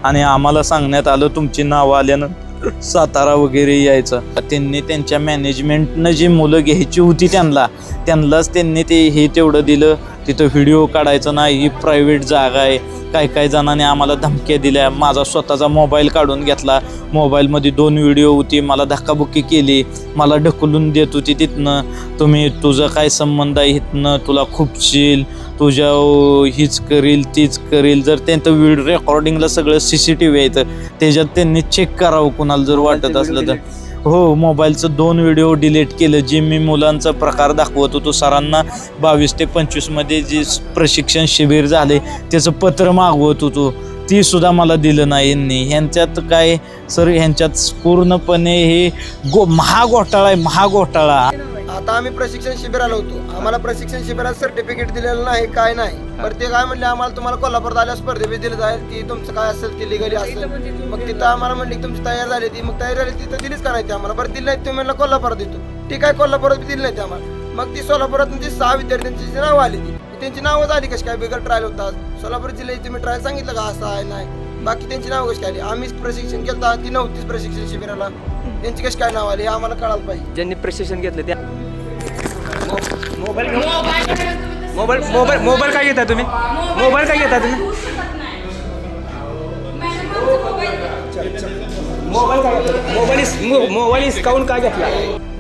आणि आम्हाला सांगण्यात आलं तुमची नावं आल्यानं सातारा वगैरे यायचं. त्यांनी त्यांच्या मॅनेजमेंटनं जी मुलं घ्यायची होती त्यांनाच त्यांनी ते हे तेवढं दिलं. तिथं व्हिडिओ काढायचं नाही, ही प्रायव्हेट जागा आहे. काही जणांनी आम्हाला धमक्या दिल्या. माझा स्वतःचा मोबाईल काढून घेतला. मोबाईलमध्ये 2 व्हिडिओ होती. मला धक्काबुक्की केली. मला ढकलून देत होती तिथनं. तुम्ही तुझं काय संबंध आहे इथनं, तुला खूपशील, तुझ्या हीच करील तीच करील. जर त्यांचं व्हिडिओ रेकॉर्डिंगला सगळं CCTV आहे, त्याच्यात त्यांनी चेक करावं कुणाला जर वाटत असलं तर. हो, मोबाईलचं 2 व्हिडिओ डिलीट केलं. जे मी मुलांचा प्रकार दाखवत होतो सरांना 22 ते 25 मध्ये जे प्रशिक्षण शिबिर झाले त्याचं पत्र मागवत होतो, ती सुद्धा मला दिलं नाही यांनी. ह्यांच्यात काय सर, ह्यांच्यात पूर्णपणे हे महाघोटाळा आहे, महाघोटाळा. आता आम्ही प्रशिक्षण शिबिराला होतो. आम्हाला प्रशिक्षण शिबिरात सर्टिफिकेट दिलेलं नाही, काय नाही. बरं ते काय म्हणले, आम्हाला तुम्हाला कोल्हापूरात आल्या स्पर्धेत दिलं जाईल की तुमचं काय असेल ते लिगली असेल. मग तिथं आम्हाला म्हणले की तुमची तयार झाली ती. मग तयार झाली तिथं दिलीच का नाही ते आम्हाला. बरं दिली नाही तुम्ही म्हणलं कोल्हापुरात देतो. ठीक आहे, कोल्हापुरात दिली नाही ते आम्हाला. मग ती सोलापुरात 6 विद्यार्थ्यांची नावं आली. ती त्यांची नावं झाली कशी काय, बिगर ट्रायल होतात. सोलापूर जिल्ह्याची तुम्ही ट्रायल सांगितलं का असं आहे नाही, बाकी त्यांची नावं कशी काय आली. आम्हीच प्रशिक्षण केलं, ती नव्हतीच प्रशिक्षण शिबिराला, त्यांची कशी काय नाव आली हे आम्हाला कळायला पाहिजे. ज्यांनी प्रशिक्षण घेतलं त्या मोबाईल काय घेता तुम्ही, मोबाईल काय घेता तुम्ही, मोबाईल हिसकावून काय घेतला.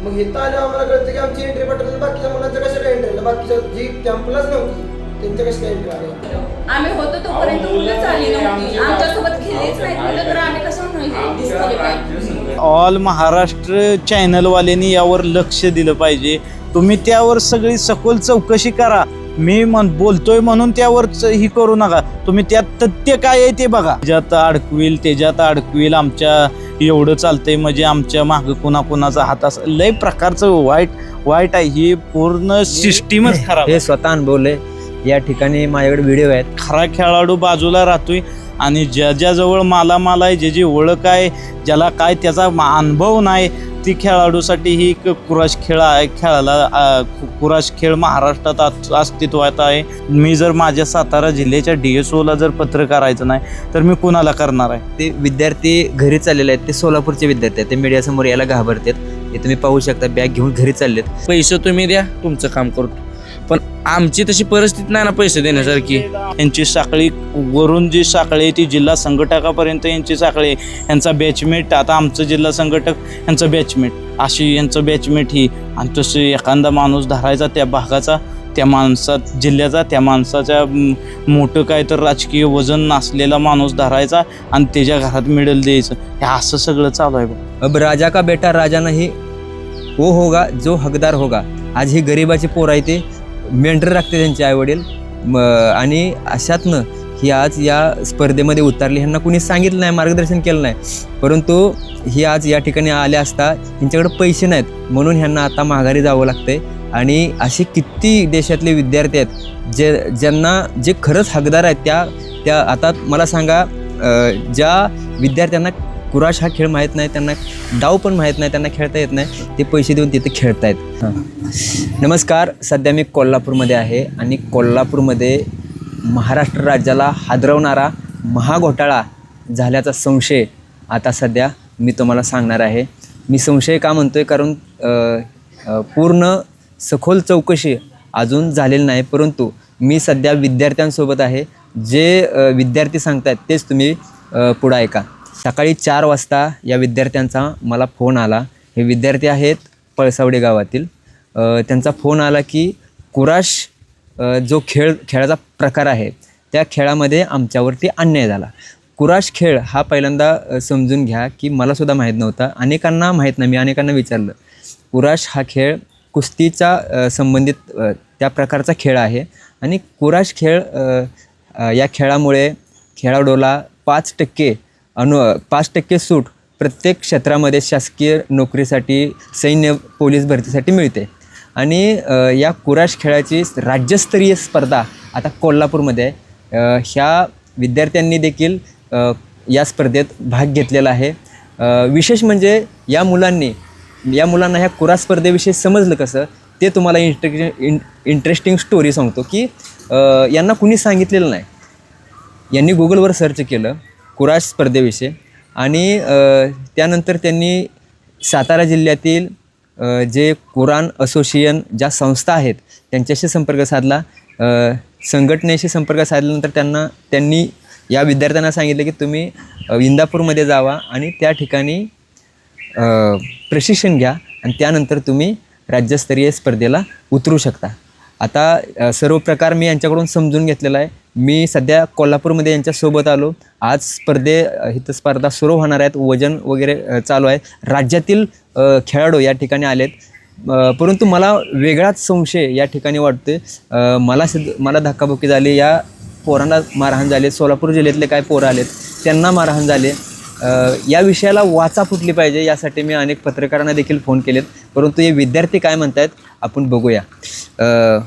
मग इथं आले आम्हाला कळतं की आमची एंट्री पटली, बाकीच्या मुलांच्या कशा काय एंट्री, बाकीच्या जी कॅम्पलाच नव्हती त्यांच्या कशा काय एंट्री आली. आम्ही होतो तोपर्यंत मुलंच आली नव्हती, आमच्यासोबत खेळलेच नाही मुलं, तर आम्ही कसं दिसतोय काय. ऑल महाराष्ट्र चॅनलवाल्यांनी यावर लक्ष दिलं पाहिजे. तुम्ही त्यावर सगळी सखोल चौकशी करा. मी बोलतोय म्हणून त्यावर ही करू नका. तुम्ही त्यात तथ्य काय आहे ते बघा. त्याच्यात अडकविल आमच्या एवढं चालतंय म्हणजे आमच्या मागं कुणाचा हात असं लय प्रकारचं वाईट आहे. ही पूर्ण सिस्टीमच खराब. हे स्वतः अनुभवले. या ठिकाणी माझ्याकडे व्हिडिओ आहेत. खरा खेळाडू बाजूला राहतोय आणि ज्याजवळ मालामाल आहे, ज्याची ओळख आहे, ज्याला काय त्याचा अनुभव नाही, ती खेळाडूसाठी ही कुराश खेळ आहे. कुराश खेळ महाराष्ट्रात अस्तित्वात आहे. मी जर माझ्या सातारा जिल्ह्याच्या DSOला जर पत्र करायचं नाही तर मी कुणाला करणार आहे. ते विद्यार्थी घरी चाललेले आहेत, ते सोलापूरचे विद्यार्थी आहेत. ते मीडियासमोर यायला घाबरतात. हे तुम्ही पाहू शकता, बॅग घेऊन घरी चाललेत. पैसे तुम्ही द्या, तुमचं काम करतो. पण आमची तशी परिस्थिती नाही ना पैसे देण्यासारखी. यांची साखळी वरून जी साखळी आहे ती जिल्हा संघटकापर्यंत यांची साखळी. यांचा बॅचमेट, आता आमचं जिल्हा संघटक यांचं बॅचमेट, अशी यांचं बॅचमेट ही. आणि तसं एखादा माणूस धरायचा त्या भागाचा, त्या माणसात जिल्ह्याचा, त्या माणसाच्या मोठं काय तर राजकीय वजन नसलेला माणूस धरायचा आणि त्याच्या घरात मेडल द्यायचं. हे असं सगळं चालू आहे बघ. अब राजा का बेटा राजा नाही वो होगा जो हकदार होगा. आज ही गरिबाची पोर आहे, ते मेंढर राखते त्यांचे आईवडील. आणि अशातनं ही आज या स्पर्धेमध्ये उतरली. ह्यांना कुणी सांगितलं नाही, मार्गदर्शन केलं नाही. परंतु ही आज या ठिकाणी आले असता ह्यांच्याकडे पैसे नाहीत म्हणून ह्यांना आता माघारी जावं लागतंय. आणि असे किती देशातले विद्यार्थी आहेत ज्यांना जे खरंच हकदार आहेत त्या आता मला सांगा, ज्या विद्यार्थ्यांना कुराश हा खेळ माहीत नाही, त्यांना डाव पण माहीत नाही, त्यांना खेळता येत नाही, ते पैसे देऊन तिथे खेळतायत. नमस्कार, सध्या मी कोल्हापूरमध्ये आहे आणि कोल्हापूरमध्ये महाराष्ट्र राज्याला हादरवणारा महाघोटाळा झाल्याचा संशय आता सध्या मी तुम्हाला सांगणार आहे. मी संशय का म्हणतोय, कारण पूर्ण सखोल चौकशी अजून झालेली नाही. परंतु मी सध्या विद्यार्थ्यांसोबत आहे. जे विद्यार्थी सांगतात तेच तुम्ही पुढं ऐका. सकाळी 4 वाजता या विद्यार्थ्यांचा मला फोन आला. हे विद्यार्थी आहेत पळसावडे गावातील. त्यांचा फोन आला की कुराश जो खेळाचा प्रकार आहे त्या खेळामध्ये आमच्यावरती अन्याय झाला. कुराश खेळ हा पहिल्यांदा समजून घ्या की मलासुद्धा माहीत नव्हता, अनेकांना माहीत नाही. मी अनेकांना विचारलं. कुराश हा खेळ कुस्तीचा संबंधित त्या प्रकारचा खेळ आहे आणि कुराश खेळ या खेळामुळे खेळाडूला 5% सूट प्रत्येक क्षेत्रामध्ये शासकीय नोकरीसाठी, सैन्य, पोलीस भरतीसाठी मिळते. आणि या कुराश खेळाची राज्यस्तरीय स्पर्धा आता कोल्हापूरमध्ये आहे. ह्या विद्यार्थ्यांनी देखील या स्पर्धेत भाग घेतलेला आहे. विशेष म्हणजे या मुलांना ह्या कुराश स्पर्धेविषयी समजलं कसं ते तुम्हाला इंटरेस्टिंग स्टोरी सांगतो की यांना कुणी सांगितलेलं नाही. यांनी गुगलवर सर्च केलं कुराश स्पर्धेविषयी आणि त्यानंतर त्यांनी सातारा जिल्ह्यातील जे कुराण असोसिएशन ज्या संस्था आहेत त्यांच्याशी संपर्क साधला. संघटनेशी संपर्क साधल्यानंतर त्यांनी या विद्यार्थ्यांना सांगितलं की तुम्ही इंदापूरमध्ये जावा आणि त्या ठिकाणी प्रशिक्षण घ्या आणि त्यानंतर तुम्ही राज्यस्तरीय स्पर्धेला उतरू शकता. आता सर्व प्रकार मी यांच्याकडून समजून घेतलेला आहे. मी सध्या कोल्हापूरमध्ये यांच्यासोबत आलो. आज इथं स्पर्धा सुरू होणार आहेत. वजन वगैरे चालू आहे. राज्यातील खेळाडू या ठिकाणी आलेत. परंतु मला वेगळाच संशय या ठिकाणी वाटते. मला धक्काबुक्की झाली. या पोरांना मारहाण झाली. सोलापूर जिल्ह्यातले काय पोरं आलेत त्यांना मारहाण झाले. या विषयाला वाचा फुटली पाहिजे यासाठी मी अनेक पत्रकारांना देखील फोन केलेत. परंतु हे विद्यार्थी काय म्हणतात आपण बघूया.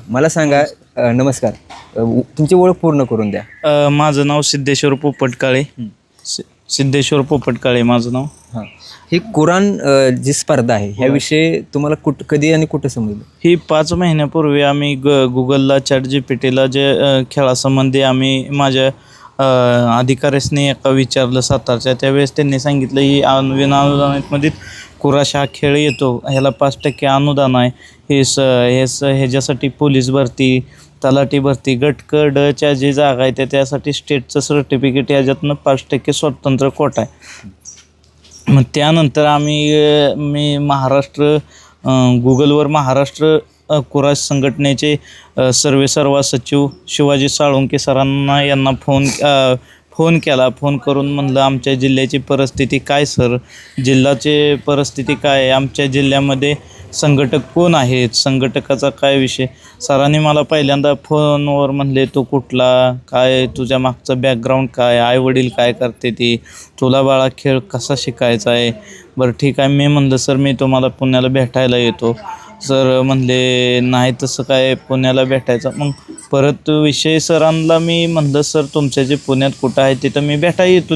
मला सांगा, नमस्कार, तुमची ओळख पूर्ण करून द्या. माझं नाव सिद्धेश्वर पोपटकाळे. सिद्धेश्वर पोपटकाळे माझं नाव. हां, ही कुराण जी स्पर्धा आहे ह्याविषयी तुम्हाला कधी आणि कुठं समजलं? ही 5 महिन्यापूर्वी आम्ही गुगलला ChatGPTला जे खेळासंबंधी आम्ही माझ्या अधिकाऱ्याने एका विचारलं सातारच्या. त्यावेळेस त्यांनी सांगितलं ही विनाअनुदानितमध्ये कुराश हा खेळ येतो, ह्याला 5% अनुदान आहे. ह्याच्यासाठी पोलीस भरती, तलाठी भरती, गट क डच्या जे जागा आहे त्यासाठी स्टेटचं सर्टिफिकेट ह्याच्यातनं 5% स्वतंत्र कोटा आहे. मग त्यानंतर मी गुगलवर महाराष्ट्र कुराश संघटनेचे सर्वेसर्वा सचिव शिवाजी साळुंके सरांना यांना फोन केला. फोन करून म्हणलं आमच्या जिल्ह्याची परिस्थिती काय सर, जिल्ह्याची परिस्थिती काय आहे, आमच्या जिल्ह्यामध्ये संघटक कोण आहेत, संघटकाचा काय विषय. सरांनी मला पहिल्यांदा फोनवर म्हणले तू कुठला, काय तुझ्या मागचं बॅकग्राऊंड काय, आईवडील काय करते ती, तुला बाळा खेळ कसा शिकायचा आहे. बरं ठीक आहे. मी म्हणलं सर मी तुम्हाला पुण्याला भेटायला येतो. सर म्हणले नाही तसं काय पुण्याला भेटायचं. मग परत विषय सरांना मी म्हणलं सर तुमच्या जे पुण्यात कुठं आहे तिथं मी भेटायला येतो.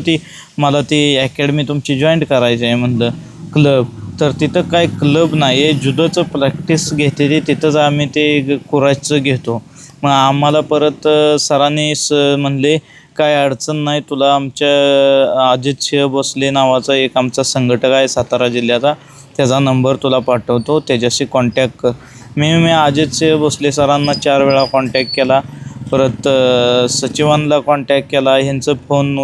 मला ती अकॅडमी तुमची जॉईंट करायची आहे म्हणलं. क्लब तर तिथं काय क्लब नाही आहे, जुदोचं प्रॅक्टिस घेते ते तिथंच आम्ही ते कुराशचं घेतो. मग आम्हाला परत सरांनी म्हणले काय अडचण नाही, तुला आमच्या अजित सिंह भोसले नावाचा एक आमचा संघटक आहे सातारा जिल्ह्याचा, त्याचा नंबर तुला पाठवतो, त्याच्याशी कॉन्टॅक्ट कर. मी अजित सिंह भोसले सरांना 4 वेळा कॉन्टॅक्ट केला. परत सचिवांना कॉन्टॅक्ट केला. ह्यांचं फोन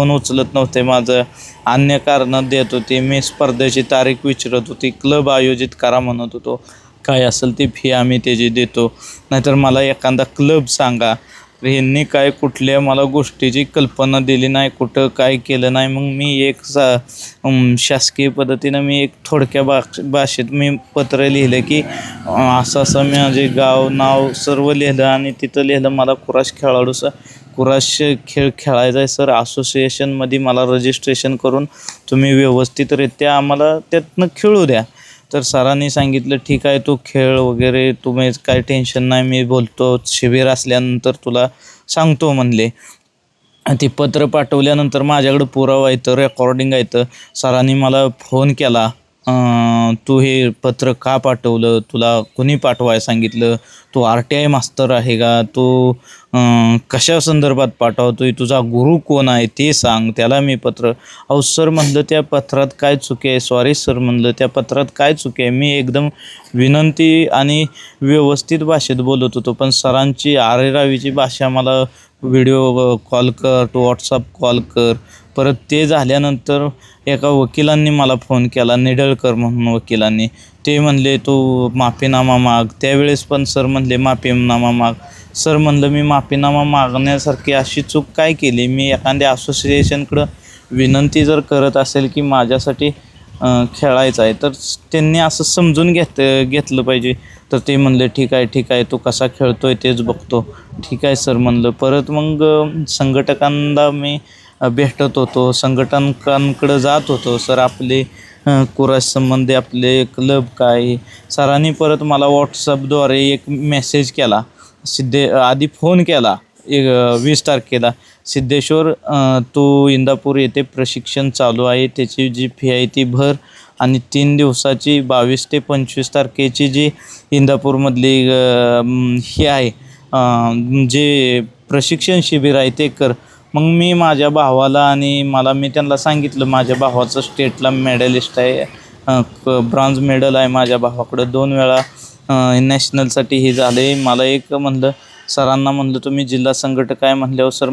उचलत नव्हते. माझं अन्य कारणं देत होते. मी स्पर्धेची तारीख विचारत होती. क्लब आयोजित करा म्हणत होतो. काय असेल ती फी आम्ही त्याची देतो, नाहीतर मला एखादा क्लब सांगा. ह्यांनी काय कुठल्या मला गोष्टीची कल्पना दिली नाही, कुठं काय केलं नाही. मग मी शासकीय पद्धतीनं मी एक थोडक्या भाषेत मी पत्र लिहिलं की असं माझे गाव नाव सर्व लिहिलं आणि तिथं लिहिलं मला कुराश कुराश खेळ खेळायचा आहे सर, असोसिएशनमध्ये मला रजिस्ट्रेशन करून तुम्ही व्यवस्थितरित्या आम्हाला त्यातनं खेळू द्या. तर सरांनी सांगितलं ठीक आहे तू खेळ वगैरे, तुम्ही काय टेन्शन नाही, मी बोलतो, शिबिर असल्यानंतर तुला सांगतो म्हणले. ते पत्र पाठवल्यानंतर माझ्याकडं पुरावा येतं, रेकॉर्डिंग येतं. सरांनी मला फोन केला, तू हे पत्र का पाठवलं, तुला कुणी पाठवायला सांगितलं, तू RTI मास्तर आहे का, तू कशा संदर्भात पाठवतोय, तुझा गुरु कोण आहे ते सांग, त्याला मी पत्र. अहो सर म्हणलं त्या पत्रात काय चुकी आहे, सॉरी सर म्हणलं त्या पत्रात काय चुकी आहे. मी एकदम विनंती आणि व्यवस्थित भाषेत बोलत होतो, पण सरांची आरेरावीची भाषा, मला व्हिडिओ कॉल कर, तू व्हॉट्सअप कॉल कर. परत ते झाल्यानंतर एका वकिलांनी मला फोन केला, निडळकर म्हणून वकिलांनी. ते म्हणले तू माफीनामा माग. त्यावेळेस पण सर म्हणले माफीनामा माग. सर म्हणलं मी माफीनामा मागण्यासारखी अशी चूक काय केली, मी एखाद्या असोसिएशनकडं विनंती जर करत असेल की माझ्यासाठी खेळायचं आहे तर त्यांनी असं समजून घेतलं पाहिजे. तर ते म्हणले ठीक आहे तू कसा खेळतोय तेच बघतो. ठीक आहे सर म्हणलं. परत मग संघटकांना मी भेटत होतो, संघटनांकडं जात होतो. सर आपले कुराश संबंधी आपले क्लब काय. सरांनी परत मला व्हॉट्सअपद्वारे एक मेसेज केला, आधी फोन केला 20 तारखेला, सिद्धेश्वर तू इंदापूर येथे प्रशिक्षण चालू आहे, त्याची जी फी आहे ती भर आणि 3 दिवसाची 22 ते 25 तारखेची जी इंदापूरमधली ही आहे जे प्रशिक्षण शिबिर आहे ते कर. मग मी माझ्या भावाला आणि मी त्यांना सांगितलं माझ्या भावाचं स्टेटला मेडलिस्ट आहे, ब्रॉन्झ मेडल आहे माझ्या भावाकडं, 2 वेळा नॅशनलसाठी हे झाले. मला एक म्हणलं सरांना म्हणलं तुम्ही जिल्हा संघटक आहे म्हणल्यावर सर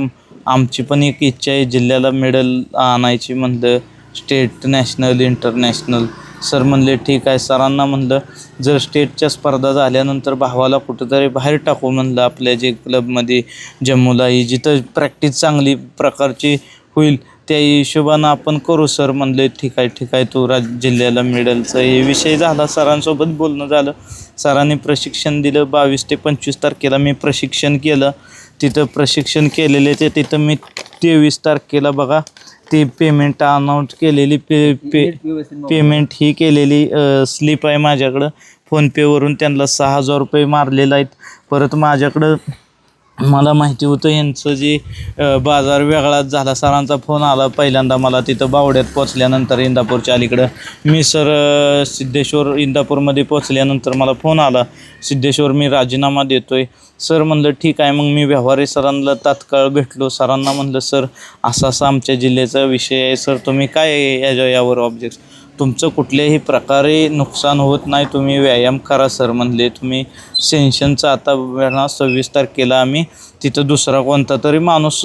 आमची पण एक इच्छा आहे जिल्ह्याला मेडल आणायची म्हणलं, स्टेट नॅशनल इंटरनॅशनल. सर म्हणले ठीक आहे. सरांना म्हणलं जर स्टेटच्या स्पर्धा झाल्यानंतर भावाला कुठंतरी बाहेर टाकू म्हणलं, आपल्या जे क्लबमध्ये जम्मूला ही जिथं प्रॅक्टिस चांगली प्रकारची होईल त्या हिशोबानं आपण करू. सर म्हणले ठीक आहे तू जिल्ह्याला मेडलचं हे विषय झाला. सरांसोबत बोलणं झालं, सरांनी प्रशिक्षण दिलं. 22 ते 25 तारखेला मी प्रशिक्षण केलं. तिथं प्रशिक्षण केलेले तिथं मी 23 तारखेला बघा ती पेमेंट अनाऊन्स केलेली पेमेंट ही केलेली स्लिप आहे माझ्याकडं. फोनपेवरून त्यांना 6,000 रुपये मारलेले आहेत. परत माझ्याकडं मला माहिती होतं यांचं जे बाजार वेगळाच झाला. सरांचा फोन आला पहिल्यांदा मला तिथं बावड्यात पोचल्यानंतर इंदापूरच्या अलीकडं. मी सर सिद्धेश्वर इंदापूरमध्ये पोचल्यानंतर मला फोन आला, सिद्धेश्वर मी राजीनामा देतोय. सर म्हणलं ठीक आहे. मग मी व्यवहारी सरांना तात्काळ भेटलो. सरांना म्हणलं सर असा आमच्या जिल्ह्याचा विषय आहे, सर तुम्ही काय यावर ऑब्जेक्ट, तुमचं कुठल्याही प्रकारे नुकसान होत नाही, तुम्ही व्यायाम करा. सर म्हणले तुम्ही सेन्शनचं आता 26 तारखेला आम्ही तिथं दुसरा कोणता तरी माणूस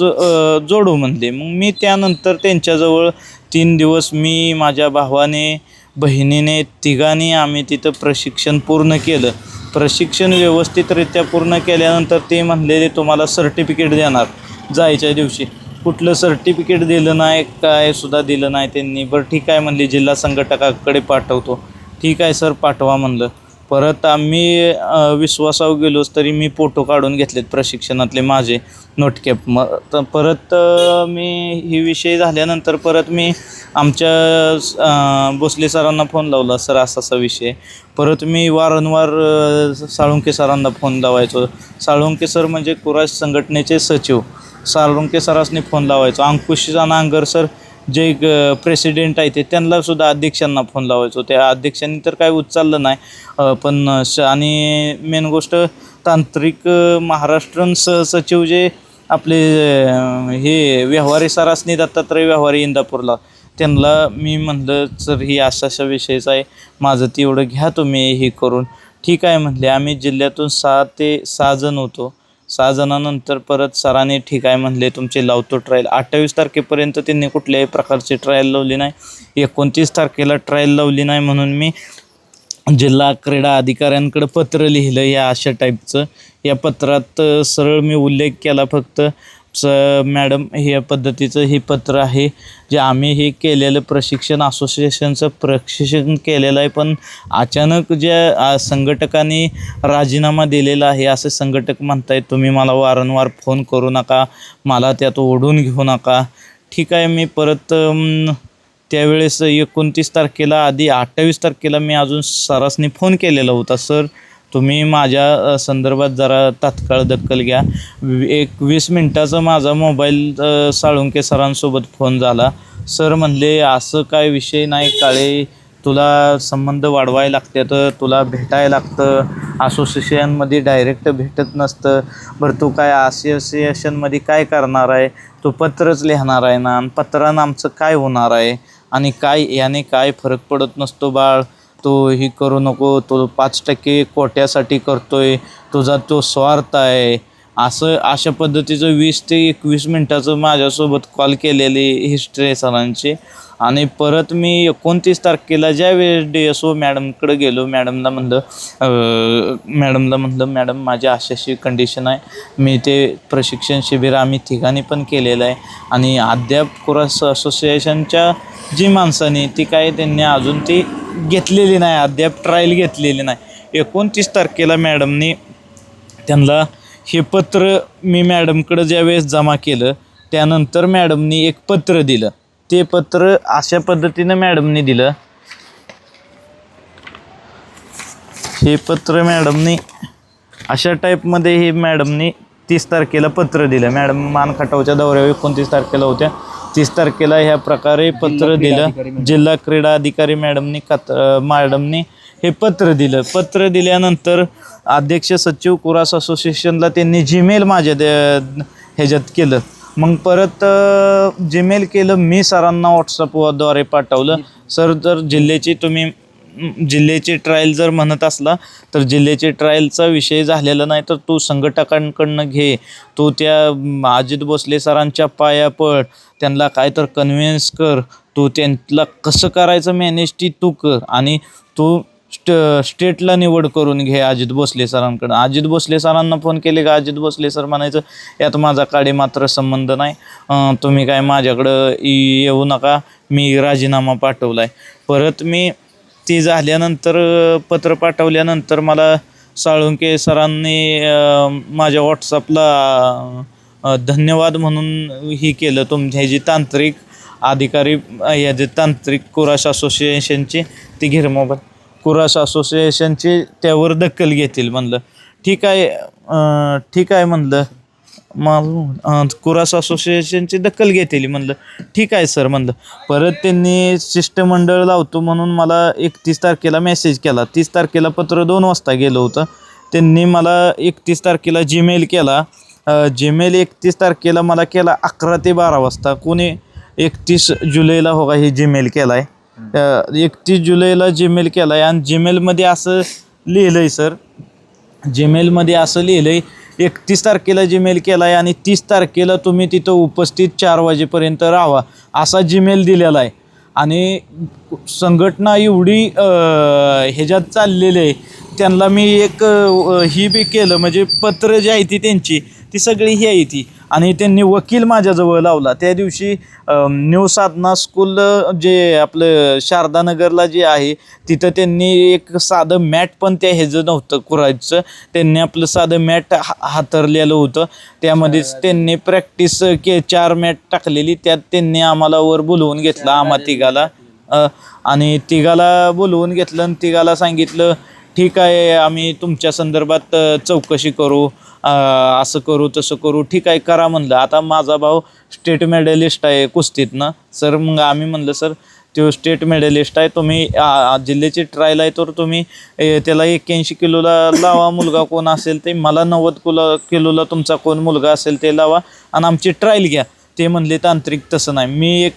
जोडू म्हणले. मग मी त्यानंतर त्यांच्याजवळ 3 दिवस मी माझ्या भावाने बहिणीने तिघांनी आम्ही तिथं प्रशिक्षण पूर्ण केलं. प्रशिक्षण व्यवस्थितरित्या पूर्ण केल्यानंतर ते म्हणलेले तुम्हाला सर्टिफिकेट देणार जायच्या दिवशी. कुठलं सर्टिफिकेट दिलं नाही, काय सुद्धा दिलं नाही त्यांनी. बरं ठीक आहे म्हणली जिल्हा संघटकाकडे पाठवतो. ठीक आहे सर पाठवा म्हणलं. परत आम्ही विश्वासावर गेलोच तरी मी फोटो काढून घेतलेत प्रशिक्षणातले माझे नोटकॅप. परत मी ही विषय झाल्यानंतर परत मी आमच्या भोसले सरांना फोन लावला, सर असा विषय. परत मी वारंवार साळुंके सरांना फोन लावायचो. साळुंके सर म्हणजे कुराश संघटनेचे सचिव, साळुंके सरांनी फोन लावायचो. अंकुश नांगर सर जे प्रेसिडेंट आहे ते त्यांनासुद्धा अध्यक्षांना फोन लावायचो. त्या अध्यक्षांनी तर काय उचललं नाही. पण आणि मेन गोष्ट तांत्रिक महाराष्ट्र सहसचिव जे आपले हे व्यवहारी सरासनी दत्तात्रय व्यवहारी इंदापूरला, त्यांना मी म्हणलं सर ही अशा विषयचं आहे, माझं ती एवढं घ्या तुम्ही हे करून. ठीक आहे म्हणले. आम्ही जिल्ह्यातून 6 ते 6 जण होतो. 6 जणांनंतर परत सरांनी ठीक आहे म्हणले तुमचे लावतो ट्रायल. 28 तारखेपर्यंत त्यांनी कुठल्याही प्रकारची ट्रायल लावली नाही. 29 तारखेला ट्रायल लावली नाही म्हणून मी जिल्हा क्रीडा अधिकाऱ्यांकडे पत्र लिहिलं या अशा टाईपचं. या पत्रात सरळ मी उल्लेख केला फक्त मॅडम हे पद्धतीचं हे पत्र आहे जे आम्ही हे केलेलं प्रशिक्षण असोसिएशनचं प्रशिक्षण केलेलं आहे, पण अचानक ज्या संघटकांनी राजीनामा दिलेला आहे असे संघटक म्हणतायत. तुम्ही मला वारंवार फोन करू नका, मला त्यात ओढून घेऊ नका. ठीक आहे. मी परत त्यावेळेस 29 तारखेला आधी 28 तारखेला मी अजून सरासनी फोन केलेला होता, सर तुम्ही माझ्या संदर्भात जरा तात्काळ दखल घ्या. 20 मिनटाचा माझा मोबाईल साळुंके सरांसोबत फोन झाला. सर म्हणले असं काय विषय नाही काळे, तुला संबंध वाढवायला लागते तर तुला भेटायला लागतं, असोसिएशनमध्ये डायरेक्ट भेटत नसतं. बरं तू काय असोसिएशनमध्ये काय करणार आहे, तू पत्रच लिहिणार आहे ना, पत्रानं आमचं काय होणार आहे आणि काय याने काय फरक पडत नसतो बाळ, तो ही करू नको, तो 5% कोट्यासाठी करतोय, तुझा तो स्वार्थ आहे. अशा पद्धतीचं 20 ते 21 मिनटाचं माझ्यासोबत कॉल केलेली हिस्ट्री सरांची. आणि परत मी 29 तारखेला ज्यावेळेस DSO मॅडमकडे गेलो, मॅडमला म्हणलं मॅडम माझी अशाशी कंडिशन आहे, मी ते प्रशिक्षण शिबिर आम्ही ठिकाणी पण केलेलं आहे आणि अद्याप कुराश असोसिएशनच्या जी माणसांनी ती काय त्यांनी अजून ती घेतलेली नाही, अद्याप ट्रायल घेतलेली नाही. 29 तारखेला मॅडमनी त्यांना हे पत्र मी मॅडमकडं ज्यावेळेस जमा केलं त्यानंतर मॅडमनी एक पत्र दिलं. ते पत्र अशा पद्धतीनं मॅडमनी दिलं. हे पत्र मॅडमनी अशा टाईपमध्ये हे मॅडमनी 30 तारखेला पत्र दिलं. मॅडम मानखटावच्या दौऱ्यावर 29 तारखेला होत्या. 30 तारखेला ह्या प्रकारे पत्र दिलं. जिल्हा क्रीडा अधिकारी मॅडमनी हे पत्र दिलं. पत्र दिल्यानंतर अध्यक्ष सचिव कुराश असोसिएशनला त्यांनी जीमेल माझ्या ह्याच्यात केलं मग परत जीमेल केलं मी सरांना व्हॉट्सअपद्वारे पाठवलं. सर जर जिल्ह्याची ट्रायल जर म्हणत असला तर जिल्ह्याची ट्रायलचा विषय झालेला नाही तर तू संघटकांकडनं घे, तू त्या अजित भोसले सरांच्या पाया पड, त्यांना काय तर कन्व्हिन्स कर, तू त्यांना कसं करायचं मॅनेज ती तू कर आणि तू स्टेटला निवड करून घे अजित भोसले सरांकडं. अजित भोसले सरांना फोन केले का अजित भोसले सर म्हणायचं यात माझा काडी मात्र संबंध नाही, तुम्ही काय माझ्याकडं येऊ नका, मी राजीनामा पाठवला आहे. परत मी ती झाल्यानंतर पत्र पाठवल्यानंतर मला साळुंके सरांनी माझ्या व्हॉट्सअपला धन्यवाद म्हणून ही केलं, ह्याची तांत्रिक अधिकारी ह्याचे तांत्रिक कुराश असोसिएशनची ती घे मोबाईल कुराश असोसिएशनची त्यावर दखल घेतील म्हणलं. ठीक आहे म्हणलं, मग कुराश असोसिएशनची दखल घेतली म्हणलं. ठीक आहे सर म्हणलं. परत त्यांनी शिष्टमंडळ लावतो म्हणून मला 31 तारखेला मेसेज केला. 30 तारखेला पत्र 2 वाजता गेलं होतं. त्यांनी मला 31 तारखेला जीमेल केला. जीमेल 31 तारखेला मला केला 11 ते 12 वाजता. कोणी 31 जुलैला हो का हे जीमेल केला आहे, 31 जुलैला जीमेल केला आहे. आणि जीमेलमध्ये असं लिहिलं आहे सर, जीमेलमध्ये असं लिहिलं आहे 31 तारखेला जीमेल केला आहे आणि 30 तारखेला तुम्ही तिथं उपस्थित 4 वाजेपर्यंत राहावा असा जीमेल दिलेला आहे. आणि संघटना एवढी ह्याच्यात चाललेली आहे, त्यांना मी एक ही बी केलं म्हणजे पत्र जी आहे ती त्यांची ती सगळी ही आहे ती. आणि त्यांनी वकील माझ्याजवळ लावला. त्या दिवशी न्यू साधना स्कूल जे आपलं शारदानगरला जे आहे तिथं त्यांनी एक साधं मॅट पण त्या ह्याचं नव्हतं कुरायचं, त्यांनी आपलं साधं मॅट हातरलेलं होतं. त्यामध्येच त्यांनी प्रॅक्टिस 4 मॅट टाकलेली, त्यात त्यांनी आम्हाला वर बोलवून घेतलं आम्हा तिघाला. आणि तिघाला बोलवून घेतलं आणि तिघाला सांगितलं ठीक आहे आम्ही तुमच्या संदर्भात चौकशी करू, असं करू तसं करू. ठीक आहे करा म्हणलं. आता माझा भाऊ स्टेट मेडलिस्ट आहे कुस्तीतनं सर. मग आम्ही म्हणलं सर तो स्टेट मेडलिस्ट आहे, तुम्ही जिल्ह्याची ट्रायल आहे तर तुम्ही त्याला 81 किलोला लावा, मुलगा कोण असेल ते, मला 90 किलोला तुमचा कोण मुलगा असेल ते लावा आणि आमची ट्रायल घ्या. ते म्हणले तांत्रिक तसं नाही. मी एक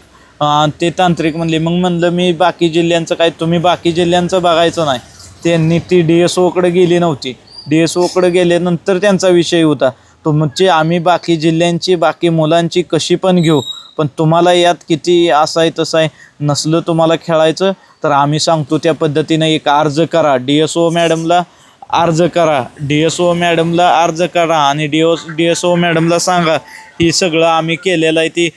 ते तांत्रिक म्हणले. मग म्हणलं मी बाकी जिल्ह्यांचं काय, तुम्ही बाकी जिल्ह्यांचं बघायचं नाही. त्यांनी ती DSOकडे गेली नव्हती. DSOकडे गेल्यानंतर त्यांचा विषय होता तुमचे, आम्ही बाकी जिल्ह्यांची बाकी मुलांची कशी पण घेऊ, पण तुम्हाला यात किती असं आहे तसं आहे, नसलं तुम्हाला खेळायचं तर आम्ही सांगतो त्या पद्धतीनं एक अर्ज करा, DSO मॅडमला अर्ज करा, DSO मॅडमला अर्ज करा आणि DSO मॅडमला सांगा ही सगळं आम्ही केलेलं आहे ती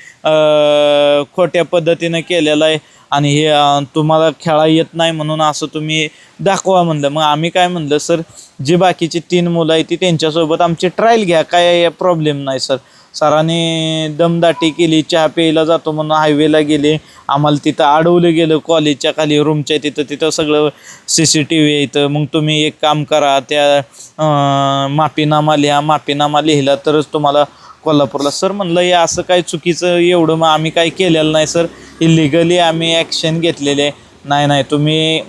खोट्या पद्धतीनं केलेलं आहे आणि हे तुम्हाला खेळा येत नाही म्हणून असं तुम्ही दाखवा म्हणलं. मग आम्ही काय म्हणलं सर जी बाकीची 3 मुलं आहेत ती त्यांच्यासोबत आमची ट्रायल घ्या, काय प्रॉब्लेम नाही सर. सरांनी दमदाटी केली, चहा प्यायला जातो म्हणून हायवेला गेले, आम्हाला तिथं अडवलं गेलं कॉलेजच्या खाली रूमच्या तिथं सगळं CCTV आहे इथं. मग तुम्ही एक काम करा, त्या माफीनामा लिहा, माफीनामा लिहिला तरच तुम्हाला कोल्हापूरला. सर म्हणलं हे असं काय चुकीचं एवढं मग आम्ही काय केलेलं नाही सर, इलिगली आम्ही ॲक्शन घेतलेले आहे. नाही तुम्ही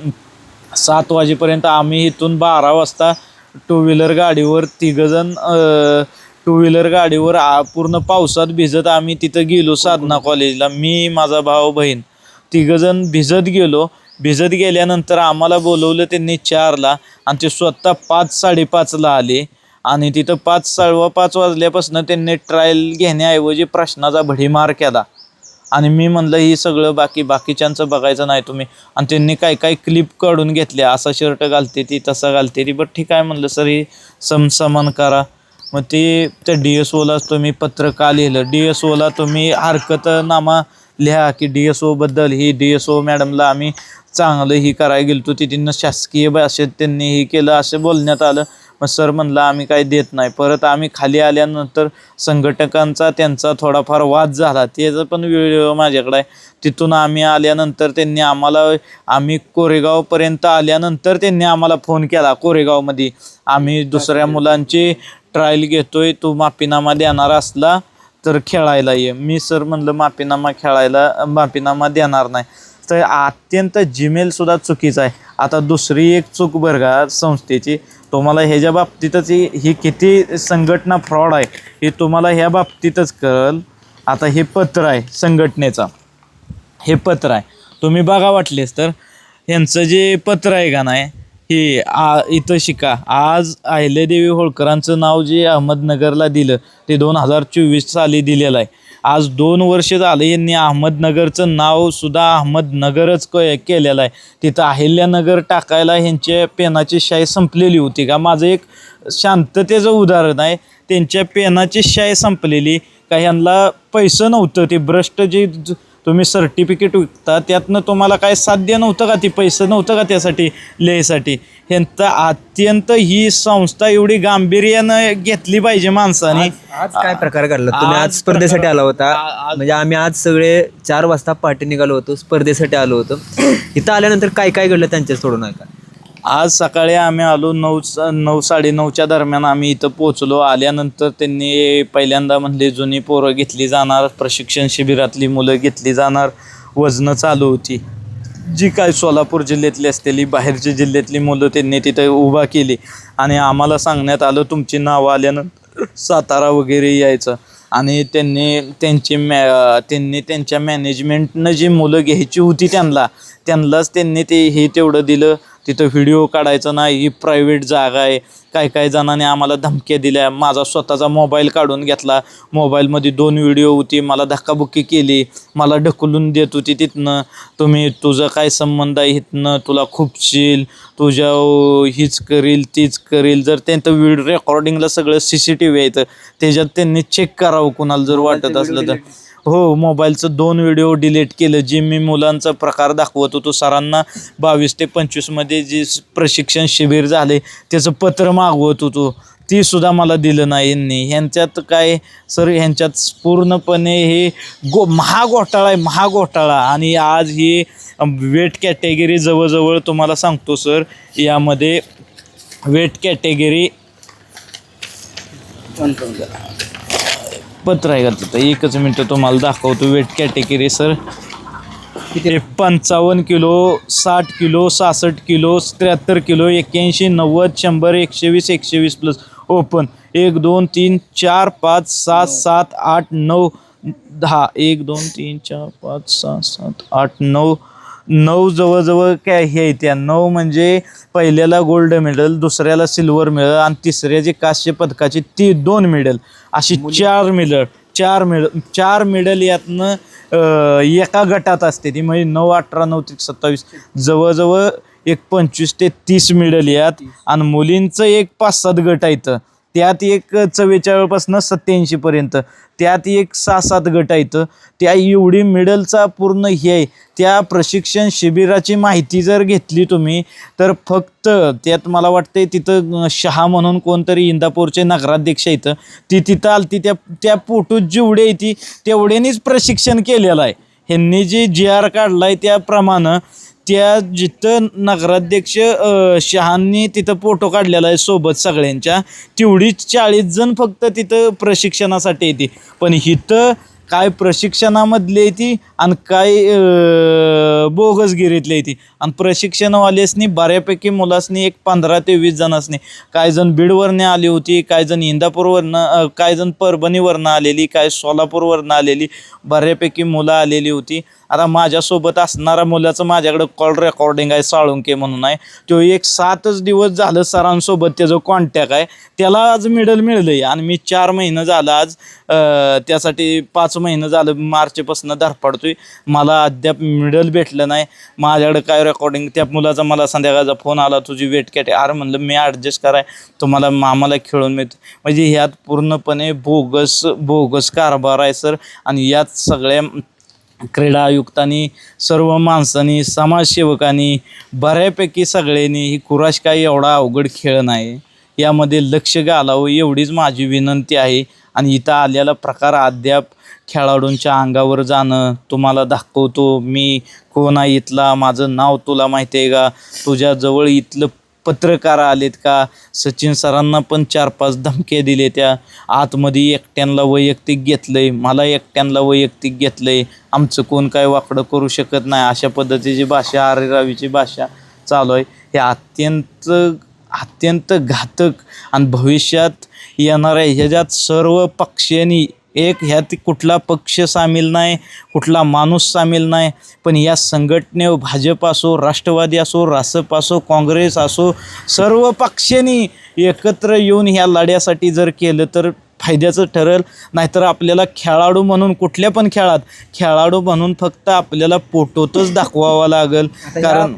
7 वाजेपर्यंत आम्ही इथून 12 वाजता 2 व्हीलर गाडीवर 3 जण 2 व्हीलर गाडीवर पूर्ण पावसात भिजत आम्ही तिथं गेलो साधना कॉलेजला. मी माझा भाऊ बहीण 3 जण भिजत गेलो. भिजत गेल्यानंतर आम्हाला बोलवलं त्यांनी 4ला आणि ते स्वतः 5-5:30ला आले आणि तिथं 5 वाजल्यापासून त्यांनी ट्रायल घेण्याऐवजी प्रश्नाचा भडीमार केला. आणि मी म्हणलं ही सगळं बाकीच्यांचं बघायचं नाही तुम्ही. आणि त्यांनी काय क्लिप काढून घेतल्या, असा शर्ट घालते ती तसा घालते ती. बट ठीक आहे म्हणलं सर ही समसमान करा. मग ते त्या DSOला तुम्ही पत्र का लिहिलं, DSOला तुम्ही हरकतनामा लिहा की DSOबद्दल ही DSO मॅडमला आम्ही चांगलं ही करायला गेलो ती तिनं शासकीय भाषेत त्यांनी ही केलं असं बोलण्यात आलं. मग सर म्हणलं आम्ही काही देत नाही. परत आम्ही खाली आल्यानंतर संघटकांचा त्यांचा थोडाफार वाद झाला, त्याचं पण व्हिडिओ माझ्याकडे आहे. तिथून आम्ही आल्यानंतर त्यांनी आम्ही कोरेगावपर्यंत आल्यानंतर त्यांनी आम्हाला फोन केला कोरेगावमध्ये, आम्ही दुसऱ्या मुलांची ट्रायल घेतोय, तू माफीनामा देणार असला तर खेळायला ये. मी सर म्हणलं माफीनामा देणार नाही. तर अत्यंत जीमेलसुद्धा चुकीचं आहे. आता दुसरी एक चूक बरं का संस्थेची, तुम्हाला ह्याच्या बाबतीतच ही किती संघटना फ्रॉड आहे हे तुम्हाला ह्या बाबतीतच कळेल. आता हे पत्र आहे संघटनेचा, हे पत्र आहे तुम्ही बघा वाटलेस तर यांचं जे पत्र आहे का नाही हे इथं शिका. आज अहिल्यादेवी होळकरांचं नाव जे अहमदनगरला दिलं ते 2024 साली दिलेलं आहे. आज 2 वर्ष झालं यांनी अहमदनगरचं नाव सुद्धा अहमदनगरच केलेलं आहे. तिथं अहिल्यानगर टाकायला ह्यांच्या पेनाची शाई संपलेली होती का? माझं एक शांततेचं उदाहरण आहे. त्यांच्या पेनाची शाई संपलेली का ह्यांना पैसे नव्हतं. ते भ्रष्ट जे तुम्ही सर्टिफिकेट विकता त्यातनं तुम्हाला काय साध्य नव्हतं का? ती पैसे नव्हतं का त्यासाठी लिहायसाठी? ह्यांचं अत्यंत ही संस्था एवढी गांभीर्यानं घेतली पाहिजे माणसाने. आज काय प्रकार घडला? तुम्ही आज स्पर्धेसाठी आला होता, म्हणजे आम्ही आज सगळे 4 वाजता पहाटे निघालो होतो, स्पर्धेसाठी आलो होतो. इथं आल्यानंतर काय काय घडलं त्यांच्या सोडून ऐका. आज सकाळी आम्ही आलो 9 साडेनऊच्या दरम्यान आम्ही इथं पोचलो. आल्यानंतर त्यांनी पहिल्यांदा म्हणले जुनी पोरं घेतली जाणार, प्रशिक्षण शिबिरातली मुलं घेतली जाणार, वजनं चालू होती. जी काय सोलापूर जिल्ह्यातली असलेली बाहेरच्या जिल्ह्यातली मुलं त्यांनी तिथं उभा केली आणि आम्हाला सांगण्यात आलं तुमची नावं आल्यानंतर सातारा वगैरे यायचं. आणि त्यांनी त्यांच्या मॅनेजमेंटनं जी मुलं घ्यायची होती त्यांनाच त्यांनी ते हे तेवढं दिलं. तिथं व्हिडिओ काढायचा नाही, ही प्रायव्हेट जागा आहे. काही जणांनी आम्हाला धमक्या दिल्या. माझा स्वतःचा मोबाईल काढून घेतला. मोबाईलमध्ये 2 व्हिडिओ होती. मला धक्काबुक्की केली, मला ढकलून देत होती तिथनं. तुझं काय संबंध आहे इथनं, तुला खूपशील, तुझ्या हीच करील तीच करील. जर त्यांचं व्हिडिओ रेकॉर्डिंगला सगळं CCTV आहे तर त्याच्यात त्यांनी चेक करावं कुणाला जर वाटत असलं तर. हो, मोबाईलचं 2 व्हिडिओ डिलीट केलं. जे मी मुलांचा प्रकार दाखवत होतो सरांना 22 ते 25 मध्ये जे प्रशिक्षण शिबिर झाले त्याचं पत्र मागवत होतो, ती सुद्धा मला दिलं नाही यांनी. ह्यांच्यात काय सर, ह्यांच्यात पूर्णपणे हे महाघोटाळा आहे, महाघोटाळा. आणि आज ही वेट कॅटेगरी जवळजवळ तुम्हाला सांगतो सर, यामध्ये वेट कॅटेगरी पत्र आहे का तिथं, एकच मिनटं तुम्हाला दाखवतो. Weight category sir 55 kilo, 60 kilo, 66 kilo, 73 kilo, 81, 90, 100, 120, 120 plus open. 1 2 3 4 5 6 7 8 9 10. 1 2 3 4 5 6 7 8 9 जवळजवळ काय हे त्या 9 म्हणजे पहिल्याला गोल्ड मेडल, दुसऱ्याला सिल्वर मेडल आणि तिसऱ्या जे कांस्य पदकाची ती 2 मेडल, अशी 4 मेडल यातनं एका गटात असते ती. म्हणजे 9 18 9 27 जवळजवळ एक 25 ते 30 मेडल यात. आणि मुलींचं एक 5-7 गट आहेत, त्यात एक 44 पासून 87 पर्यंत, त्यात एक 6-7 गट आहेत. त्या एवढी मेडलचा पूर्ण हे आहे. त्या प्रशिक्षण शिबिराची माहिती जर घेतली तुम्ही तर फक्त त्यात मला वाटते तिथं शहा म्हणून कोणतरी इंदापूरचे नगराध्यक्ष आहेत, ती तिथं आलती. त्या फोटोत जेवढे आहे ती तेवढ्यानेच प्रशिक्षण केलेलं आहे. ह्यांनी जे GR काढला आहे त्याप्रमाणे त्या जिथं नगराध्यक्ष शहांनी तिथं फोटो काढलेला आहे सोबत सगळ्यांच्या, तेवढीच 40 जण फक्त तिथं प्रशिक्षणासाठी येते. पण इथं काय प्रशिक्षणामधले येते आणि काय बोगसगिरीतले येते. आणि प्रशिक्षणवाल्यासनी बऱ्यापैकी मुलासनी एक 15 ते 20 जणांसनी, काही जण बीडवरनं आली होती, काही जण इंदापूरवरनं, काही जण परभणीवरनं आलेली, काही सोलापूरवरनं आलेली, बऱ्यापैकी मुलं आलेली होती. आता माझ्यासोबत असणारा मुलाचं माझ्याकडं कॉल रेकॉर्डिंग आहे, साळुंके म्हणून आहे. तो एक 7 दिवस झालं सरांसोबत त्याचं कॉन्टॅक्ट आहे. त्याला आज मेडल मिळलं आहे. आणि मी 4 महिनं झालं आज त्यासाठी 5 महिनं झालं मार्चपासून धडपडतोय. मला अद्याप मेडल भेटलं नाही. माझ्याकडं काय रेकॉर्डिंग, त्या मुलाचा मला संध्याकाळचा फोन आला, तुझी वेट कॅटे. अरे म्हणलं मी ॲडजस्ट कराय, तुम्हाला आम्हाला खेळून मिळतं. म्हणजे ह्यात पूर्णपणे बोगस कारभार आहे सर. आणि यात सगळ्या क्रीडा आयुक्तांनी, सर्व माणसांनी, समाजसेवकांनी, बऱ्यापैकी सगळ्यांनी ही कुराश काही एवढा अवघड खेळ नाही, यामध्ये लक्ष घालावं एवढीच माझी विनंती आहे. आणि इथं आलेला प्रकार अद्याप खेळाडूंच्या अंगावर जाणं, तुम्हाला दाखवतो मी कोण आहे इथला, माझं नाव तुला माहिती आहे का, तुझ्याजवळ इथलं पत्रकार आलेत का. सचिन सरांना पण 4-5 धमक्या दिले. त्या आतमध्ये एकट्यांना वैयक्तिक घेतलंय, मला एकट्यांना वैयक्तिक घेतलंय, आमचं कोण काय वाकडं करू शकत नाही, अशा पद्धतीची भाषा, आरेरावीची भाषा चालू आहे. हे अत्यंत घातक आणि भविष्यात येणाऱ्या ह्याच्यात सर्व पक्षांनी एक ह्यात कुठला पक्ष सामील नाही, कुठला माणूस सामील नाही, पण या संघटने भाजप असो, राष्ट्रवादी असो, रासप असो, काँग्रेस असो, सर्व पक्षांनी एकत्र येऊन ह्या लढ्यासाठी जर केलं तर फायद्याचं ठरेल. नाहीतर आपल्याला खेळाडू म्हणून कुठल्या पण खेळाडू म्हणून फक्त आपल्याला फोटोतच दाखवावा लागेल. कारण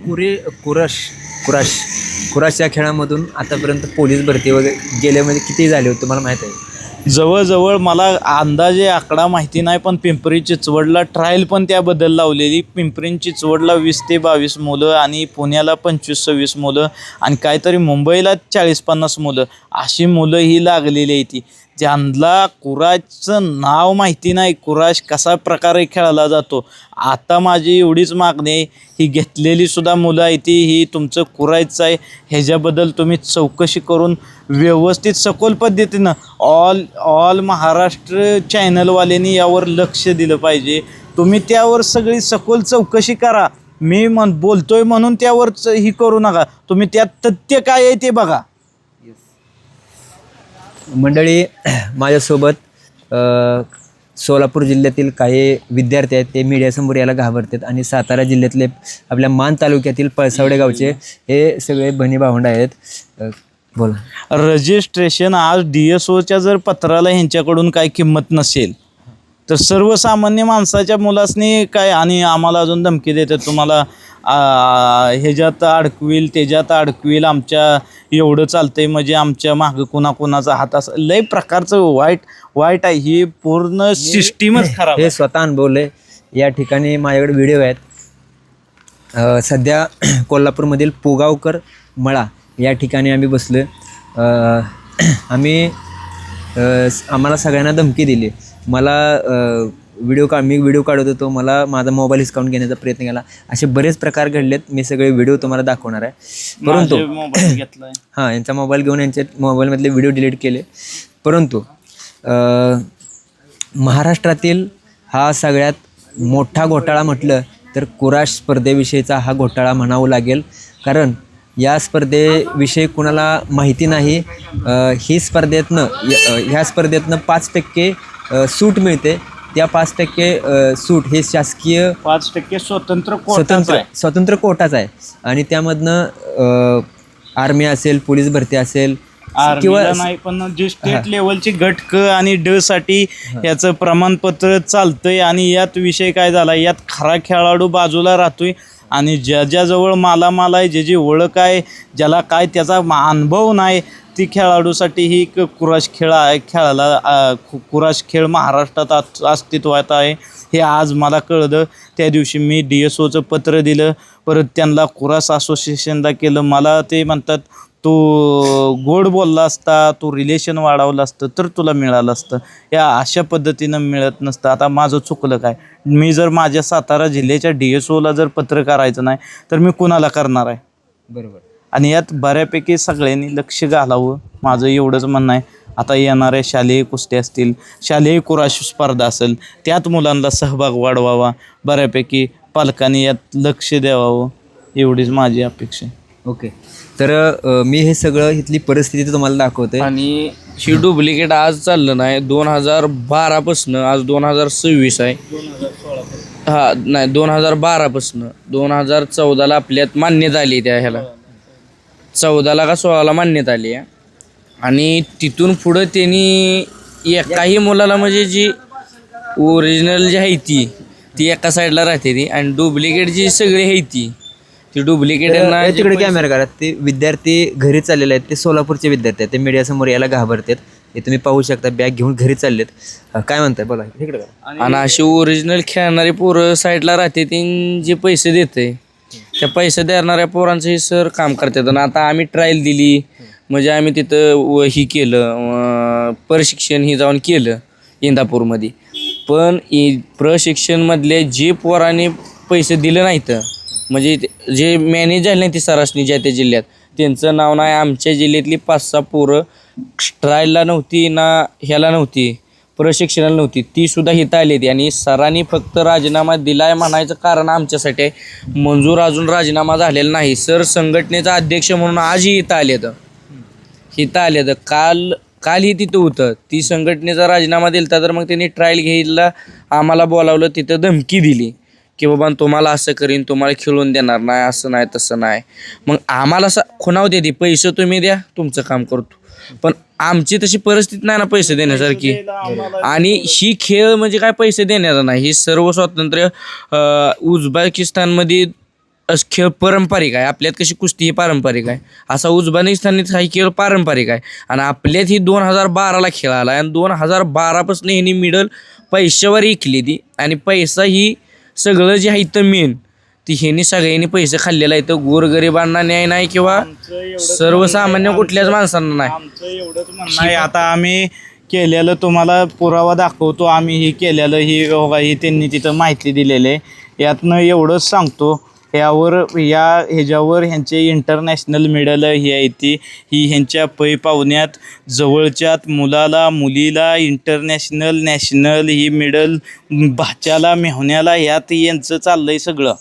कुराशच्या खेळामधून आतापर्यंत पोलीस भरती वगैरे गेले म्हणजे किती झाले होते तुम्हाला माहीत आहे? जवळजवळ मला अंदाजे आकडा माहिती नाही, पण पिंपरी चिंचवडला ट्रायल पण त्याबद्दल लावलेली. पिंपरी चिंचवडला 20 ते 22 मुलं आणि पुण्याला 25-26 मुलं आणि काहीतरी मुंबईला 40-50 मुलं अशी मुलं ही लागलेली आहे. ती ज्यांना कुराशचं नाव माहिती नाही, कुराश कसा प्रकारे खेळला जातो. आता माझी एवढीच मागणी आहे, ही घेतलेली सुद्धा मुलं आहे ती ही तुमचं कुराशचं आहे, ह्याच्याबद्दल तुम्ही चौकशी करून व्यवस्थित सखोल पद्धतीनं ऑल महाराष्ट्र चॅनलवाल्यांनी यावर लक्ष दिलं पाहिजे. तुम्ही त्यावर सगळी सखोल चौकशी करा. मी बोलतोय म्हणून त्यावर ही करू नका. तुम्ही त्यात तथ्य काय आहे ते बघा. मंडळी, माझ्यासोबत सोलापूर जिल्ह्यातील काही विद्यार्थी आहेत, ते मीडियासमोर यायला घाबरतात आणि सातारा जिल्ह्यातले आपल्या मान तालुक्यातील पळसावडे गावचे हे सगळे बहिणी भावंड आहेत. बोला. रजिस्ट्रेशन आज DSOच्या जर पत्राला ह्यांच्याकडून काय किंमत नसेल तर सर्वसामान्य माणसाच्या मुलासनी काय, आणि आम्हाला अजून धमकी देतात तुम्हाला ह्याच्यात अडकविल त्याच्यात अडकविल, आमच्या एवढं चालतंय म्हणजे आमच्या मागं कुणाचा हात असं लय प्रकारचं वाईट आहे. ही पूर्ण सिस्टीमच खराब. हे स्वतः अनुभवलंय. या ठिकाणी माझ्याकडे व्हिडिओ आहेत. सध्या कोल्हापूरमधील पोगावकर मळा या ठिकाणी आम्ही बसलो. आम्हाला सगळ्यांना धमकी दिली. मला मी व्हिडिओ काढत होतो, मला माझा मोबाईल हिसकावून घेण्याचा प्रयत्न केला. असे बरेच प्रकार घडलेत. मी सगळे व्हिडिओ तुम्हाला दाखवणार आहे. परंतु हां, यांचा मोबाईल घेऊन यांच्या मोबाईलमधले व्हिडिओ डिलीट केले. परंतु महाराष्ट्रातील हा सगळ्यात मोठा घोटाळा म्हटलं तर कुराश स्पर्धेविषयीचा हा घोटाळा म्हणावं लागेल. कारण या स्पर्धेविषयी कुणाला माहिती नाही. ह्या स्पर्धेतनं 5% सूट मिळते. त्या 5% सूट हे शासकीय 5% स्वतंत्र कोटाच आहे आणि त्यामधनं आर्मी असेल, पोलीस भरती असेल किंवा नाही, पण जे स्टेट लेवलची गट क आणि ड साठी याचं प्रमाणपत्र चालतंय. आणि यात विषय काय झाला, यात खरा खेळाडू बाजूला राहतोय आणि ज्याजवळ मालामाल आहे, ज्याची ओळख आहे, ज्याला काय त्याचा अनुभव नाही, ती खेळाडूसाठी ही कुराश खेळ महाराष्ट्रात अस्तित्वात आहे हे आज मला कळलं. त्या दिवशी मी DSOचं पत्र दिलं, परत त्यांना कुराश असोसिएशनला केलं. मला ते म्हणतात तू गोड बोलला असता, तू रिलेशन वाढवलं असतं तर तुला मिळालं असतं. या अशा पद्धतीनं मिळत नसतं. आता माझं चुकलं काय? मी जर माझ्या सातारा जिल्ह्याच्या DSOला जर पत्र करायचं नाही तर मी कुणाला करणार आहे? बरोबर. आणि यात बऱ्यापैकी सगळ्यांनी लक्ष घालावं, माझं एवढंच म्हणणं आहे. आता येणाऱ्या शालेय कुस्ती असतील, शालेय कुराश स्पर्धा असेल, त्यात मुलांना सहभाग वाढवावा. बऱ्यापैकी पालकांनी यात लक्ष द्यावं, एवढीच माझी अपेक्षा आहे. ओके. तर मी हे सगळं इथली परिस्थिती तुम्हाला दाखवते. आणि ही डुप्लिकेट आज चाललं नाही, 2012 आज 2026 आहे. हा नाही, 2012 2014 आपल्यात मान्यता आली. त्या ह्याला 14 का 16 मान्यता आली आहे. आणि तिथून पुढं त्यांनी एकाही मुलाला म्हणजे जी ओरिजिनल जी आहे ती एका साईडला राहते ती, आणि डुप्लिकेट जी सगळी आहे ती डुप्लिकेट. तिकडे कॅमेरा करा. ते विद्यार्थी घरी चाललेले आहेत, ते सोलापूरचे विद्यार्थी आहेत. ते मीडियासमोर यायला घाबरतात. हे तुम्ही पाहू शकता, बॅग घेऊन घरी चाललेत. काय म्हणताय बोला. इकडे करा. आणि अशी ओरिजिनल खेळणारी पोरं साईडला राहते, ती जे पैसे देते त्या पैसे देणाऱ्या पोरांचं हे सर काम करतात. आणि आता आम्ही ट्रायल दिली म्हणजे आम्ही तिथं ही केलं, प्रशिक्षण ही जाऊन केलं इंदापूरमध्ये. पण प्रशिक्षणमधले जे पोरांनी पैसे दिले नाहीत, म्हणजे जे मॅनेज झाले नाही ती सरासनी ज्या त्या जिल्ह्यात, त्यांचं नाव नाही. आमच्या जिल्ह्यातली 5-6 पोरं ट्रायलला नव्हती ना ह्याला नव्हती, प्रशिक्षणाला नव्हती, ती सुद्धा इथं आली होती. आणि सरांनी फक्त राजीनामा दिलाय म्हणायचं कारण आमच्यासाठी आहे, मंजूर अजून राजीनामा झालेला नाही. सर संघटनेचा अध्यक्ष म्हणून आजही इथं आले तर काल कालही तिथं होतं. ती संघटनेचा राजीनामा दिलता तर मग त्यांनी ट्रायल घ्यायला आम्हाला बोलावलं, तिथं धमकी दिली की बाबा तुम्हाला असं करीन, तुम्हाला खेळून देणार नाही, असं नाही तसं नाही. मग आम्हाला खुणाव देते, पैसे तुम्ही द्या, तुमचं काम करतो. पण आमची तशी परिस्थिती नाही ना पैसे देण्यासारखी. आणि ही खेळ म्हणजे काय पैसे देण्याचा नाही, ही सर्व स्वातंत्र्य उझबेकिस्तानमध्ये खेळ पारंपरिक आहे. आपल्यात कशी कुस्ती ही पारंपरिक आहे, असा उझबेकिस्तानात हा खेळ पारंपरिक आहे. आणि आपल्यात ही 2012ला खेळ आला आणि 2012पासून ह्यांनी मिडल पैशावर ऐकली ती. आणि पैसा ही सगळं जे आहे इथं मेन ती ह्यांनी सगळ्यांनी पैसे खाल्लेला आहे. इथं गोरगरिबांना न्याय नाही किंवा सर्वसामान्य कुठल्याच माणसांना नाही. आमचं एवढंच म्हणणं आहे, आता आम्ही केलेलं तुम्हाला पुरावा दाखवतो. आम्ही ही केलेलं ही त्यांनी तिथं माहिती दिलेली आहे. यातनं एवढंच सांगतो, ह्याच्यावर ह्यांचे इंटरनॅशनल मेडल ही आहे ही ह्यांच्या पाहुण्यात जवळच्यात मुलाला मुलीला इंटरनॅशनल नॅशनल ही मेडल भाच्याला मेहण्याला यात यांचं चाललंय सगळं.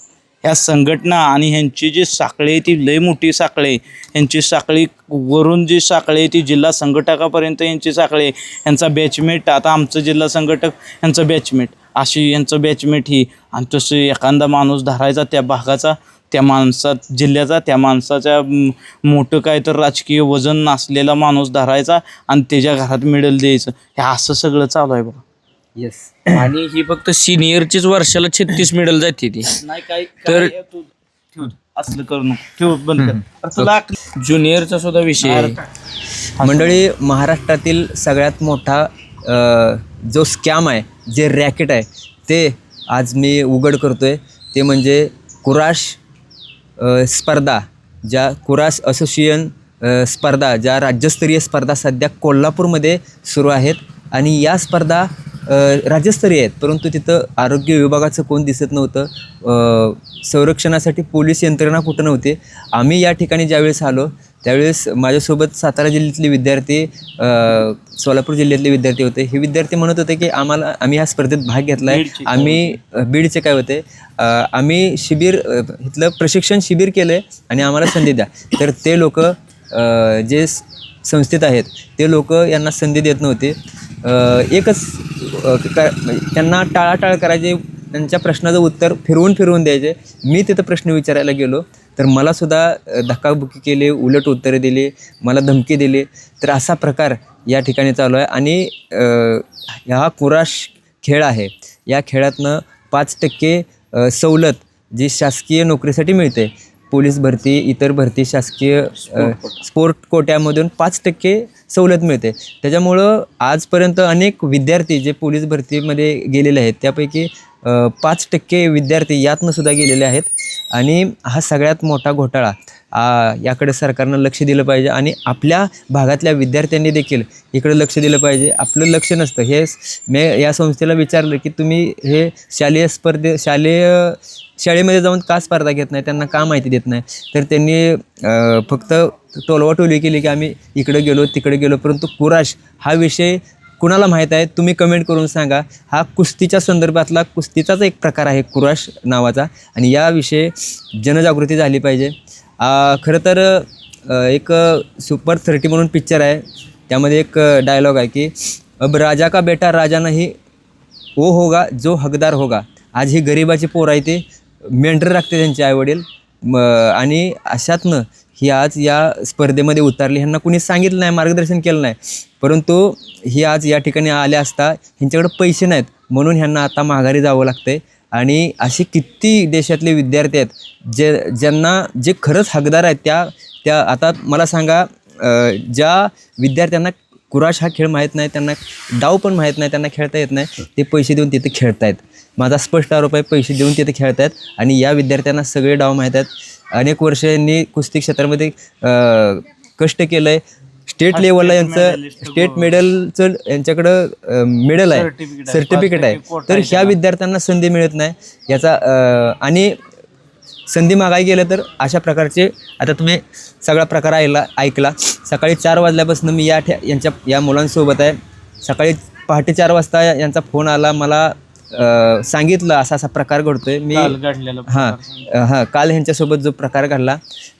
ह्या संघटना आणि ह्यांची जी साखळी आहे ती लई मोठी साखळी आहे. ह्यांची साखळी वरून जी साखळी आहे ती जिल्हा संघटकापर्यंत यांची साखळी आहे. ह्यांचा बॅचमेट, आता आमचं जिल्हा संघटक ह्यांचं बॅचमेट, अशी यांचं बॅचमेट ही. आणि तसं एखादा माणूस धरायचा त्या भागाचा, त्या जिल्ह्याचा, त्या माणसाच्या मोठं काय तर राजकीय वजन नसलेला माणूस धरायचा आणि त्याच्या घरात मेडल द्यायचं. हे असं सगळं चालू आहे बघा. येस. आणि ही फक्त सिनियरचीच वर्षाला 36 मेडल जाते ती. नाही काय तर ठेव असलं करू नको, ठेव बंद कर. तुला ज्युनियरचा सुद्धा विषय आहे. मंडळी, महाराष्ट्रातील सगळ्यात मोठा जो स्कॅम आहे, जे रॅकेट आहे, ते आज मी उघड करतोय. ते म्हणजे कुराश स्पर्धा, ज्या कुराश असोसिएशन स्पर्धा, ज्या राज्यस्तरीय स्पर्धा सध्या कोल्हापूरमध्ये सुरू आहेत. आणि या स्पर्धा राज्यस्तरीय आहेत, परंतु तिथं आरोग्य विभागाचं कोण दिसत नव्हतं, संरक्षणासाठी पोलीस यंत्रणा कुठं नव्हती. आम्ही या ठिकाणी ज्यावेळेस आलो त्यावेळेस माझ्यासोबत सातारा जिल्ह्यातले विद्यार्थी, सोलापूर जिल्ह्यातले विद्यार्थी होते. हे विद्यार्थी म्हणत होते की आम्ही ह्या स्पर्धेत भाग घेतला आहे. आम्ही बीडचे काय होते, आम्ही इथलं प्रशिक्षण शिबिर केलं आहे आणि आम्हाला संधी द्या. तर ते लोक जे संस्थेत आहेत ते लोक यांना संधी देत नव्हते. एकच त्यांना टाळाटाळ करायचे, त्यांच्या प्रश्नाचं उत्तर फिरवून द्यायचे. मी तिथं प्रश्न विचारायला गेलो तर मलासुद्धा धक्काबुक्की केली, उलट उत्तरे दिली, मला धमकी दिली. तर असा प्रकार या ठिकाणी चालू आहे. आणि हा कुराश खेळ आहे, या खेळातनं 5% सवलत जी शासकीय नोकरीसाठी मिळते, पोलीस भरती, इतर भरती, शासकीय स्पोर्ट कोट्यामधून 5% सवलत मिळते. त्याच्यामुळं आजपर्यंत अनेक विद्यार्थी जे पोलीस भरतीमध्ये गेलेले आहेत त्यापैकी 5% विद्यार्थी यातनं सुद्धा गेलेले आहेत. आणि हा सगळ्यात मोठा घोटाळा, याकडे सरकारनं लक्ष दिलं पाहिजे. आणि आपल्या भागातल्या विद्यार्थ्यांनी देखील इकडे लक्ष दिलं पाहिजे. आपलं लक्ष नसतं. मी या संस्थेला विचारलं की तुम्ही हे शाळेमध्ये जाऊन का स्पर्धा घेत नाही, त्यांना का माहिती देत नाही. तर त्यांनी फक्त टोलवाटोली केली की आम्ही इकडे गेलो तिकडे गेलो. परंतु कुराश हा विषय कुणाला माहीत आहे तुम्ही कमेंट करून सांगा. हा कुस्तीच्या संदर्भातला कुस्तीचाच एक प्रकार आहे कुराश नावाचा. आणि याविषयी जनजागृती झाली पाहिजे. खरं तर एक सुपर 30 म्हणून पिक्चर आहे, त्यामध्ये एक डायलॉग आहे की अब राजा का बेटा राजा नाही वो होगा जो हकदार होगा. आज ही गरिबाची पोर आहे, ते मेंढर राखते त्यांचे आईवडील. आणि अशातनं ही आज या स्पर्धेमध्ये उतरली. ह्यांना कुणी सांगितलं नाही, मार्गदर्शन केलं नाही. परंतु ही आज या ठिकाणी आले असता ह्यांच्याकडे पैसे नाहीत म्हणून ह्यांना आता माघारी जावं लागतंय. आणि असे किती देशातले विद्यार्थी आहेत ज्यांना जे खरंच हकदार आहेत त्या आता मला सांगा, ज्या विद्यार्थ्यांना कुराश हा खेळ माहीत नाही, त्यांना डाव पण माहीत नाही, त्यांना खेळता येत नाही, ते पैसे देऊन तिथे खेळत आहेत. माझा स्पष्ट आरोप आहे, पैसे देऊन तिथे खेळत आहेत. आणि या विद्यार्थ्यांना सगळे डाव माहीत आहेत. अनेक वर्ष यांनी कुस्ती क्षेत्रामध्ये कष्ट केलं आहे. स्टेट लेवलला यांचं स्टेट मेडलचं यांच्याकडं मेडल आहे, सर्टिफिकेट आहे. तर ह्या विद्यार्थ्यांना संधी मिळत नाही याचा. आणि संधी मागायला गेलं तर अशा प्रकारचे, आता तुम्ही सगळा प्रकार ऐकला. सकाळी 4 वाजल्यापासून मी या मुलांसोबत आहे. सकाळी पहाटे 4 वाजता यांचा फोन आला, मला सांगितलं असा प्रकार घडतोय. मी काल ह्यांच्यासोबत जो प्रकार घडला,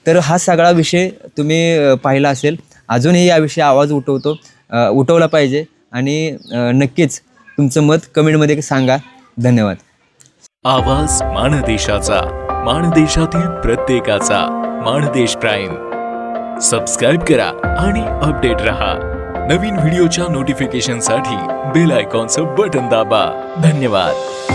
तर हा सगळा विषय तुम्ही पाहिला असेल. अजूनही याविषयी आवाज उठवतो. उठवला पाहिजे आणि नक्कीच तुमचं मत कमेंटमध्ये सांगा. धन्यवाद. आवाज माणदेशाचा, माणदेशातील प्रत्येकाचा. माणदेश प्राईम सबस्क्राईब करा आणि अपडेट रहा. नवीन व्हिडिओच्या नोटिफिकेशनसाठी बेल आयकॉनचं बटन दाबा. धन्यवाद.